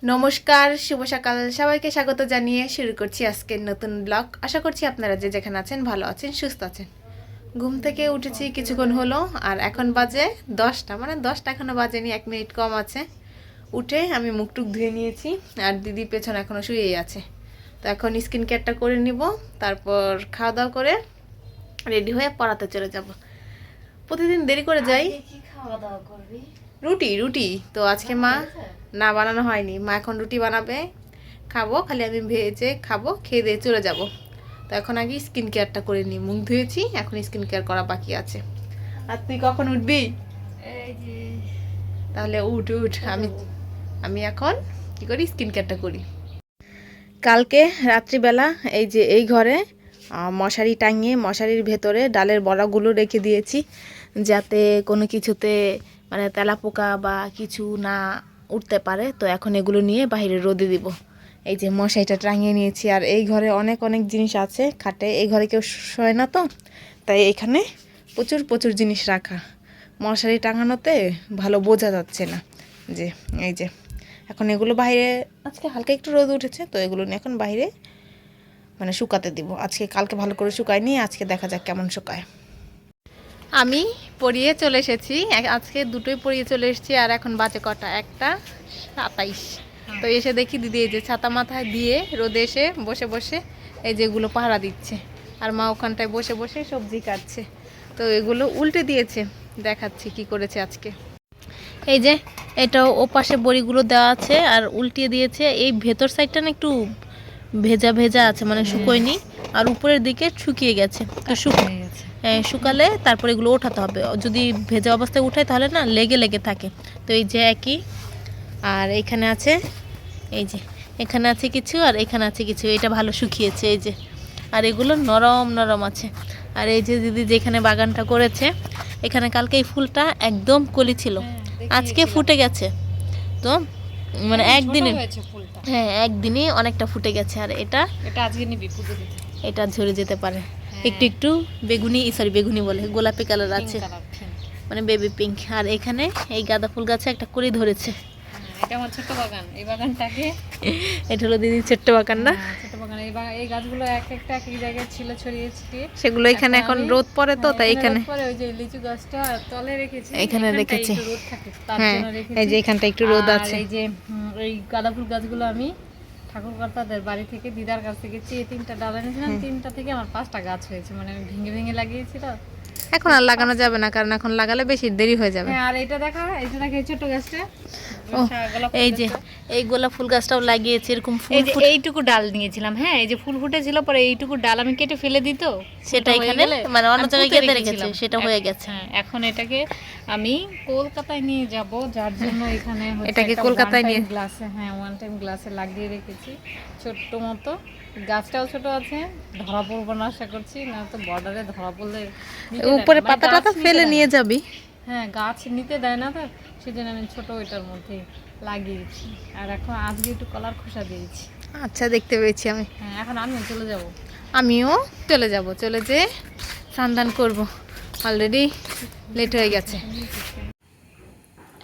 নমস্কার, শুভ সকাল। সবাইকে স্বাগত জানিয়ে শুরু করছি আজকের নতুন ব্লগ। আশা করছি আপনারা যে যেখানে আছেন ভালো আছেন, সুস্থ আছেন। ঘুম থেকে উঠেছি কিছুক্ষণ হলো, আর এখন বাজে 10টা, মানে 10টা এখনও বাজেনি, 1 মিনিট কম আছে। উঠে আমি মুখ টুক ধুয়ে নিয়েছি, আর দিদি পেছনে এখনও শুয়েই আছে। তো এখন স্কিন কেয়ারটা করে নিব, তারপর খাওয়া দাওয়া করে রেডি হয়ে পড়াতে চলে যাব। প্রতিদিন দেরি করে যাই। কি খাওয়া দাওয়া করবি? রুটি রুটি তো আজকে মা না বানানো হয়নি, মা এখন রুটি বানাবে, খাবো, খালি আমি ভেজে খাবো, খেয়ে দিয়ে চলে যাব। তো এখন আগে স্কিন কেয়ারটা করে নিই। মুখ ধুয়েছি, এখন স্কিন কেয়ার করা বাকি আছে। আর তুই কখন উঠবি? এই যে তাহলে উঠ উঠ, আমি এখন কি করি, স্কিন কেয়ারটা করি। কালকে রাত্রিবেলা এই যে এই ঘরে মশারি টাঙিয়ে মশারির ভেতরে ডালের বড়াগুলো রেখে দিয়েছি, যাতে কোনো কিছুতে মানে তেলাপোকা বা কিছু না উঠতে পারে। তো এখন এগুলো নিয়ে বাইরে রোদে দিব। এই যে মশারিটা টাঙিয়ে নিয়েছি। আর এই ঘরে অনেক অনেক জিনিস আছে, খাটে এই ঘরে কেউ শোয় না, তো তাই এখানে প্রচুর প্রচুর জিনিস রাখা। মশারি টাঙানোতে ভালো বোঝা যাচ্ছে না। যে এই যে এখন এগুলো বাইরে, আজকে হালকা একটু রোদ উঠেছে, তো এগুলো নিয়ে এখন বাইরে মানে শুকাতে দিব। আজকে কালকে ভালো করে শুকায়নি, আজকে দেখা যাক কেমন শুকায়। আমি পরিয়ে চলে এসেছি, আজকে দুটোই পরিয়ে চলে এসেছি। আর এখন বাজে কটা, 1:27। তো এসে দেখি দিদি এই যে ছাতা মাথায় দিয়ে রোদে এসে বসে বসে এই যেগুলো পাহারা দিচ্ছে, আর মা ওখানটায় বসে বসে সবজি কাটছে। তো এগুলো উল্টে দিয়েছে, দেখাচ্ছি কি করেছে আজকে। এই যে এটাও ওপাশে বড়িগুলো দেওয়া আছে আর উল্টিয়ে দিয়েছে। এই ভেতর সাইডটা না একটু ভেজা ভেজা আছে, মানে শুকোয়নি, আর উপরের দিকে শুকিয়ে গেছে। তো শুকালে তারপরে এগুলো ওঠাতে হবে। যদি ভেজা অবস্থায় উঠাই তাহলে না লেগে লেগে থাকে। তো এই যে একই, আর এখানে আছে, এই যে এখানে আছে কিছু, আর এখানে আছে কিছু। এটা ভালো শুকিয়েছে এই যে, আর এগুলো নরম নরম আছে। আর এই যে দিদি যেখানে বাগানটা করেছে, এখানে কালকে এই ফুলটা একদম কলি ছিল, আজকে ফুটে গেছে। তো মানে একদিনে, হ্যাঁ একদিনে অনেকটা ফুটে গেছে। আর এটা আজকে নিবি পুজো দিতে? এটা ঝরে যেতে পারে। একটু একটু বেগুনি, সরি বেগুনি বলে, গোলাপি কালার আছে, মানে বেবি পিঙ্ক। আর এখানে এই গাঁদা ফুল গাছে একটা কলি ধরেছে। এটা আমার ছোট্ট বাগান। এই বাগানটাকে এটা হলো দিদির ছোট্ট বাগান না? ছোট বাগান। এই গাছগুলো এক একটা এক এক জায়গায় ছিল ছড়িয়ে ছিটিয়ে, সেগুলো এখানে এখন রোদ পড়ে, তো তাই এখানে ওই যে লিচু গাছটা তলে রেখেছি, এখানে রেখেছি। একটু রোদ থাকে তার হ্যাঁ জন্য রেখেছি। এই যে এখানটা একটু রোদ আর আছে। এই যে এই গাঁদা ফুল গাছগুলো আমি ঠাকুরকর্তাদের বাড়ি থেকে, দিদার কাছ থেকে চেয়ে 3টা ডাল এনেছিলাম। 3টা থেকে আমার 5টা গাছ হয়েছে, মানে আমি ভেঙে ভেঙে লাগিয়েছি। তো এখন আর লাগানো যাবে না, কারণ এখন লাগালে বেশি দেরি হয়ে যাবে। হ্যাঁ, আর এটা দেখা, এটা দেখা এই ছোট গাছটা। এই যে এই গোলাপ ফুল গাছটাও লাগিয়েছি, এরকম ফুল এই যে এইটুকু ডাল নিয়েছিলাম, হ্যাঁ এই যে ফুল ফুটেছিল, পরে এইটুকু ডাল আমি কেটে ফেলে দিত, সেটা এখানে মানে অন্য জায়গায় গেঁথে রেখেছি, সেটা হয়ে গেছে। হ্যাঁ, এখন এটাকে আমি কলকাতায় নিয়ে যাব, যার জন্য এখানে এটাকে কলকাতায় নিয়ে গ্লাসে, হ্যাঁ ওয়ান টাইম গ্লাসে লাগিয়ে রেখেছি ছোট্ট মতো। গাছটাও ছোট আছে, ধরা পড়বো না আশা করছি, না তো বর্ডারে ধরা পড়লে উপরে পাতা টাতা ফেলে নিয়ে যাবি। হ্যাঁ, গাছ নিতে দেয় না, তো সেজন্য আমি ছোট ওইটার মধ্যে লাগিয়েছি। আর এখন আজকে একটু কলার খোসা দিয়েছি। আচ্ছা, দেখতে পেয়েছি আমি। হ্যাঁ, এখন আমিও চলে যাব। আমিও চলে যাব, চলে যেয়ে স্নান করব, অলরেডি লেট হয়ে গেছে।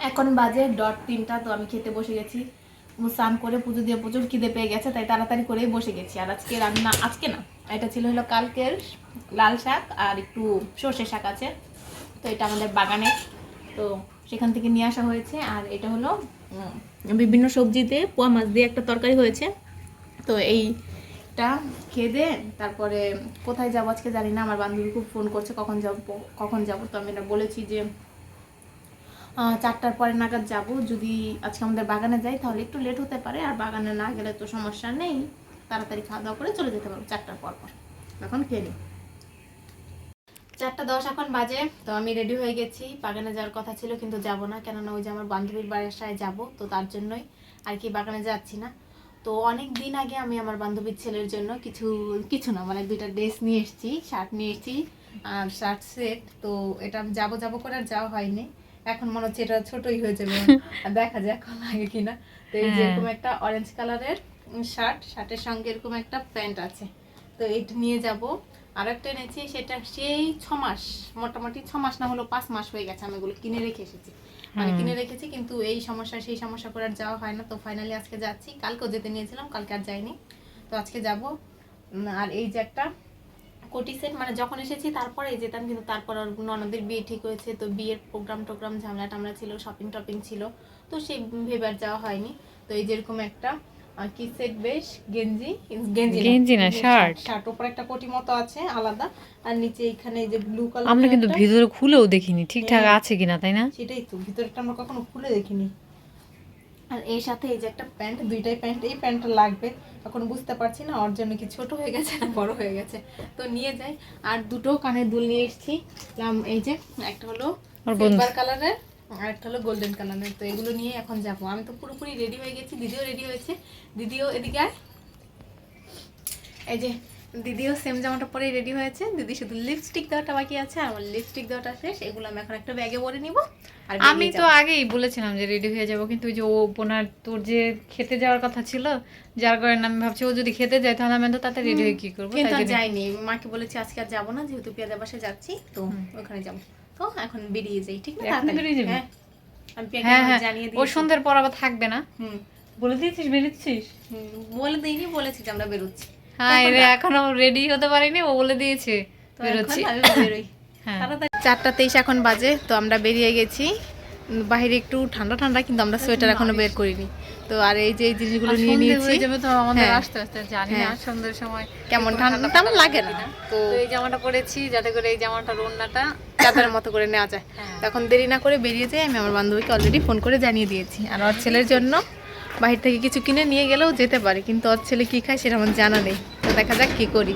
এখন বাজে 3টা, তো আমি খেতে বসে গেছি। স্নান করে পুজো দিয়ে প্রচুর খিদে পেয়ে গেছে, তাই তাড়াতাড়ি করেই বসে গেছি। আর আজকে রান্না, আজকে না, এটা ছিল হলো কালকের লাল শাক আর একটু সর্ষে শাক আছে। তো এটা আমাদের বাগানে, তো সেখান থেকে নিয়ে আসা হয়েছে। আর এটা হলো বিভিন্ন সবজিতে পোয়া মাছ দিয়ে একটা তরকারি হয়েছে। তো এইটা খেয়ে দিয়ে তারপরে কোথায় যাবো আজকে জানি না। আমার বান্ধবী খুব ফোন করছে কখন যাব। তো আমি এটা বলেছি যে 4টার পরে নাগাদ যাব। যদি আজকে আমাদের বাগানে যাই তাহলে একটু লেট হতে পারে, আর বাগানে না গেলে তো সমস্যা নেই, তাড়াতাড়ি খাওয়া দাওয়া করে চলে যেতে পারবো 4টার পর। এখন খেয়ে নিই। 4:10 এখন বাজে। তো আমি রেডি হয়ে গেছি, বাগানে যাওয়ার কথা ছিল কিন্তু যাব না, কেননা ওই যে আমার বান্ধবীর বাসায় যাব, তো তার জন্যই আর কি বাগানে যাচ্ছি না। তো অনেক দিন আগে আমি আমার বান্ধবীর ছেলের জন্য কিছু না, মানে 2টা ড্রেস নিয়ে এসেছি, শার্ট নিয়ে এসেছি আর শার্ট সেট। তো এটা যাব করে আর যাওয়া হয়নি। এখন মনে হচ্ছে এটা ছোটই হয়ে যাবে, দেখা যাক লাগে কিনা। তো এই যে এরকম একটা অরেঞ্জ কালারের শার্টের সঙ্গে এরকম একটা প্যান্ট আছে, তো এটা নিয়ে যাব। আর একটা এনেছি, সেটা সেই 6 মাস, মোটামুটি 6 মাস না হলো 5 মাস হয়ে গেছে আমি এগুলো কিনে রেখে এসেছি। মানে কিনে রেখেছি, কিন্তু এই সমস্যা সেই সমস্যা করে আর যাওয়া হয় না। তো ফাইনালি আজকে যাচ্ছি, কালকেও যেতে নিয়েছিলাম, কালকে আর যাইনি, তো আজকে যাব। আর এই যে একটা কোটি সেট, মানে যখন এসেছি তারপরে যেতাম, কিন্তু তারপর ওর ননদের বিয়ে ঠিক হয়েছে, তো বিয়ের প্রোগ্রাম ঝামেলা টামলা ছিল, শপিং টপিং ছিল, তো সেই ভেবে আর যাওয়া হয়নি। তো এই যেরকম একটা কি সেট, বেশ গেঞ্জি গেঞ্জি না, শার্ট। শার্ট উপর একটা কোটি মতো আছে আলাদা, আর নিচে এখানে এই যে ব্লু কালার, আমরা কিন্তু ভিতরে খুলেও দেখিনি ঠিকঠাক আছে কিনা, তাই না? সেটাই তো, ভিতরটা আমরা কখনো খুলে দেখিনি। আর এর সাথে এই যে একটা প্যান্ট, দুইটাই প্যান্ট, এই প্যান্টটা লাগবে, এখন বুঝতে পারছি না ওর জন্য কি ছোট হয়ে গেছে না বড় হয়ে গেছে, তো নিয়ে যাই। আর দুটো কানের দুল নিয়ে এসেছি, এই যে একটা হলো সিলভার কালারের আর একটা হলো গোল্ডেন কালারের, তো এগুলো নিয়ে এখন যাব। আমি তো পুরোপুরি রেডি হয়ে গেছি, দিদিও রেডি হয়েছে, দিদিও এদিকে আয়, এই যে দিদিও সেম জামাটা পরেই রেডি হয়েছে, দিদি শুধু লিপস্টিক দেওয়াটা বাকি আছে, আর আমার লিপস্টিক দেওয়াটা শেষ, এগুলো আমি এখন একটা ব্যাগে ভরে নিব। আর আমি তো আগেই বলেছিলাম যে রেডি হয়ে যাব, কিন্তু ওই যে ও বোনার তোর যে খেতে যাওয়ার কথা ছিল, যার কারণে আমি ভাবছি ও যদি খেতে যায় তাহলে আমি তো তাতে রেডি হয়ে কি করবো, কিন্তু আর যাইনি, মাকে বলেছি আজকে আর যাবো না, যেহেতু পিয়াদের বাসায় যাচ্ছি, তো ওখানে যাবো। তো এখন বেরিয়ে যাই, ঠিক আছে? হ্যাঁ, আমি পিয়াকে জানিয়ে দিই, ও সন্ধ্যার পর আবার থাকবে না। বলে দিয়েছিস বেরোচ্ছিস? বলে দিইনি, বলেছি যে আমরা বেরোচ্ছি। হ্যাঁ রে, এখনো রেডি হতে পারিনি, ও বলে দিয়েছে বেরোচ্ছি। আমি বেরোই। 4:23 এখন বাজে, তো আমরা বেরিয়ে গেছি। বাইরে একটু ঠান্ডা ঠান্ডা, কিন্তু আমরা সোয়েটার এখনো বের করিনি। তো আর এই যে এই জিনিসগুলো নিয়ে নিয়েছি, তো আমাদের আস্তে আস্তে জানি না সন্ধ্যার সময় কেমন ঠান্ডা ঠান্ডা লাগে না, তো এই জামাটা পরেছি যাতে করে এই জামাটার ওড়নাটা চাদরের মতো করে নেওয়া যায়। তখন দেরি না করে বেরিয়ে যাই, আমি আমার বান্ধবীকে অলরেডি ফোন করে জানিয়ে দিয়েছি। আর ওর ছেলের জন্য বাহির থেকে কিছু কিনে নিয়ে গেলেও যেতে পারে, কিন্তু ওর ছেলে কী খায় সেটা আমার জানা নেই, তো দেখা যাক কী করি।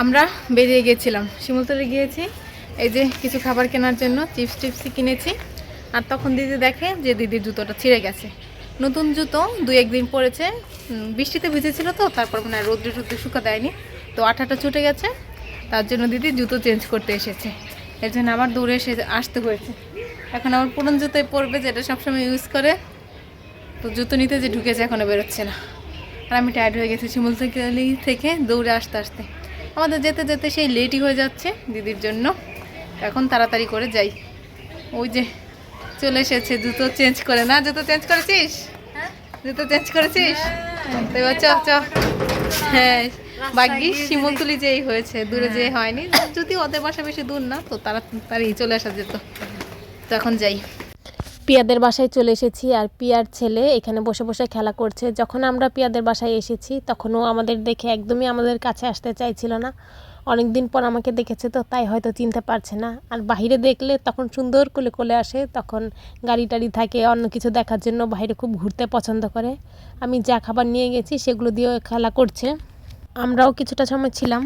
আমরা বেরিয়ে গেছিলাম, শিমুলতলে গিয়েছি এই যে কিছু খাবার কেনার জন্য, চিপস টিপসই কিনেছি। আর তখন দিদি দেখে যে দিদির জুতোটা ছিঁড়ে গেছে, নতুন জুতো 2-1 দিন পরেছে, বৃষ্টিতে ভিজেছিল, তো তারপর মানে রোদ্রে টুদ্রে শুকা দেয়নি, তো আঠাটা ছুটে গেছে, তার জন্য দিদি জুতো চেঞ্জ করতে এসেছে, এর জন্য আমার দৌড়ে এসে আসতে হয়েছে। এখন আমার পুরনো জুতোয় পরবে, যেটা সবসময় ইউজ করে, তো জুতো নিতে যে ঢুকেছে এখনও বেরোচ্ছে না। আর আমি টায়ার্ড হয়ে গেছি শিমুলতলি থেকে দৌড়ে আসতে আসতে, আমাদের যেতে যেতে সেই লেটই হয়ে যাচ্ছে দিদির জন্য। এখন তাড়াতাড়ি করে যাই, ওই যে চলে এসেছে জুতো চেঞ্জ করে। না, জুতো চেঞ্জ করেছিস? জুতো চেঞ্জ করেছিস? তো এবার চ চ। হ্যাঁ, ভাগ্যিস শিমুলতলি যেই হয়েছে, দূরে যে হয়নি, যদি ওদের বাসা বেশি দূর না, তো তাড়াতাড়ি চলে আসা যেত। তো এখন যাই। পিয়াদের বাসায় চলে এসেছি, আর পিয়ার ছেলে এখানে বসে বসে খেলা করছে। যখন আমরা পিয়াদের বাসায় এসেছি তখনও আমাদের দেখে একদমই আমাদের কাছে আসতে চাইছিল না, অনেক দিন পর আমাকে দেখেছে, তো তাই হয়তো চিনতে পারছে না। আর বাইরে দেখলে তখন সুন্দর কোলে কোলে আসে, তখন গাড়ি টাড়ি থাকে, অন্য কিছু দেখার জন্য বাইরে খুব ঘুরতে পছন্দ করে। আমি যা খাবার নিয়ে গেছি সেগুলো দিয়েও খেলা করছে। আমরাও কিছুটা সময় ছিলাম।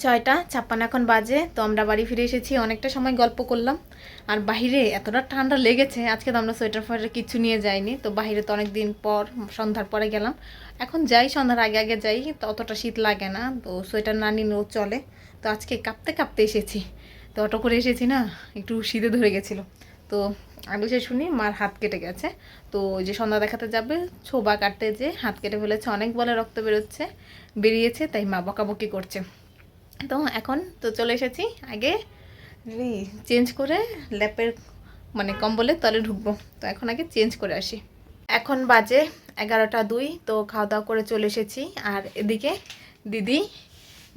6:56 এখন বাজে, তো আমরা বাড়ি ফিরে এসেছি, অনেকটা সময় গল্প করলাম। আর বাইরে এতটা ঠান্ডা লেগেছে, আজকে তো আমরা সোয়েটার ফোয়েটার কিছু নিয়ে যাইনি, তো বাইরে তো অনেক দিন পর সন্ধ্যার পরে গেলাম, এখন যাই সন্ধ্যার আগে আগে যাই, তো অতটা শীত লাগে না, তো সোয়েটার না নিলেও চলে। তো আজকে কাঁপতে কাঁপতে এসেছি, তো অটো করে এসেছি না, একটু শীতে ধরে গেছিলো। তো আমি সে শুনি মার হাত কেটে গেছে, তো ওই যে সন্ধ্যা দেখাতে যাবে, ছোবা কাটতে যে হাত কেটে ফেলেছে, অনেক বলে রক্ত বেরিয়েছে, তাই মা বকাবকি করছে। তো এখন তো চলে এসেছি, আগে চেঞ্জ করে ল্যাপের মানে কম্বলের তলে ঢুকবো, তো এখন আগে চেঞ্জ করে আসি। এখন বাজে 11:02, তো খাওয়া দাওয়া করে চলে এসেছি। আর এদিকে দিদি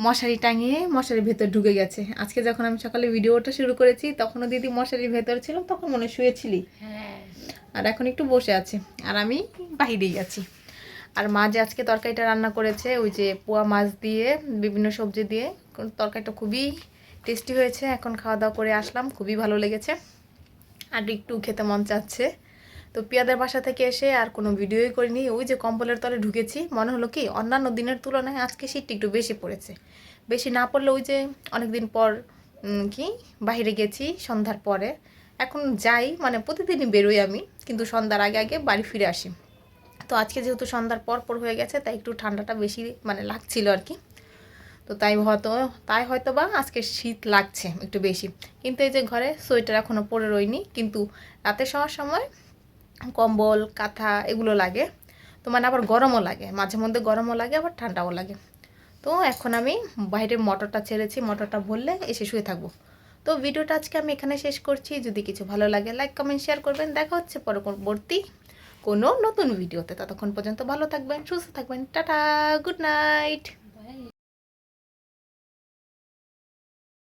মশারি টাঙিয়ে মশারির ভেতর ঢুকে গেছে। আজকে যখন আমি সকালে ভিডিওটা শুরু করেছি তখনও দিদি মশারির ভেতর ছিল, তখন মনে শুয়েছিলি, আর এখন একটু বসে আছে, আর আমি বাহিরেই আছি। আর মা যে আজকে তরকারিটা রান্না করেছে, ওই যে পোয়া মাছ দিয়ে বিভিন্ন সবজি দিয়ে, তরকারিটা খুবই টেস্টি হয়েছে। এখন খাওয়া দাওয়া করে আসলাম, খুবই ভালো লেগেছে, আর একটু খেতে মন চাচ্ছে। তো পিয়াদের বাসা থেকে এসে আর কোনো ভিডিওই করিনি, ওই যে কম্বলের তলে ঢুকেছি, মনে হলো কি অন্যান্য দিনের তুলনায় আজকে শীতটা একটু বেশি পড়েছে। বেশি না পড়লে ওই যে অনেক দিন পর কি বাইরে গেছি সন্ধ্যার পরে, এখন যাই মানে প্রতিদিনই বেরোই আমি, কিন্তু সন্ধ্যার আগে আগে বাড়ি ফিরে আসি। তো আজকে যেহেতু সন্ধ্যার পর হয়ে গেছে, তাই একটু ঠান্ডাটা বেশি মানে লাগছিল আর কি, তো তাই হয়তো বা আজকে শীত লাগছে একটু বেশি। কিন্তু এই যে ঘরে সোয়েটার এখনও পরে রইনি, কিন্তু রাতে শোয়ার সময় কম্বল কাঁথা এগুলো লাগে, তো মানে আবার গরমও লাগে, মাঝে মধ্যে গরমও লাগে আবার ঠান্ডাও লাগে। তো এখন আমি বাইরে মোটরটা ছেড়েছি, মোটরটা ভরলে এসে শুয়ে থাকবো। তো ভিডিওটা আজকে আমি এখানে শেষ করছি। যদি কিছু ভালো লাগে লাইক কমেন্ট শেয়ার করবেন। দেখা হচ্ছে পরবর্তী কোনো নতুন ভিডিওতে। ততক্ষণ পর্যন্ত ভালো থাকবেন, সুস্থ থাকবেন। Tata, good night.